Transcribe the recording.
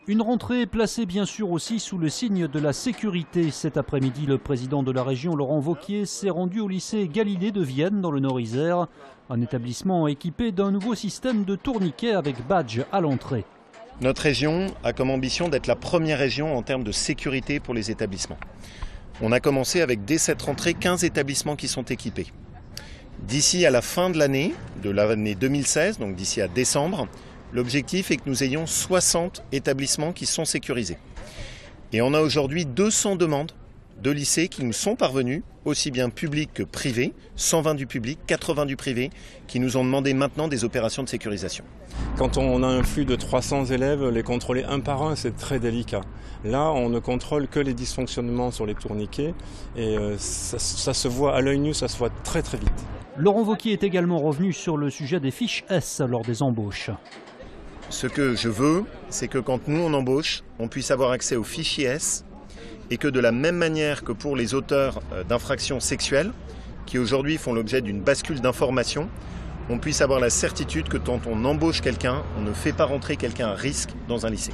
Une rentrée placée bien sûr aussi sous le signe de la sécurité. Cet après-midi, le président de la région, Laurent Wauquiez, s'est rendu au lycée Galilée de Vienne, dans le Nord-Isère. Un établissement équipé d'un nouveau système de tourniquet avec badge à l'entrée. Notre région a comme ambition d'être la première région en termes de sécurité pour les établissements. On a commencé avec, dès cette rentrée, 15 établissements qui sont équipés. D'ici à la fin de l'année 2016, donc d'ici à décembre, l'objectif est que nous ayons 60 établissements qui sont sécurisés. Et on a aujourd'hui 200 demandes de lycées qui nous sont parvenues, aussi bien publics que privés, 120 du public, 80 du privé, qui nous ont demandé maintenant des opérations de sécurisation. Quand on a un flux de 300 élèves, les contrôler un par un, c'est très délicat. Là, on ne contrôle que les dysfonctionnements sur les tourniquets et ça se voit à l'œil nu, ça se voit très très vite. Laurent Wauquiez est également revenu sur le sujet des fiches S lors des embauches. Ce que je veux, c'est que quand nous on embauche, on puisse avoir accès aux fichiers S et que de la même manière que pour les auteurs d'infractions sexuelles, qui aujourd'hui font l'objet d'une bascule d'informations, on puisse avoir la certitude que quand on embauche quelqu'un, on ne fait pas rentrer quelqu'un à risque dans un lycée.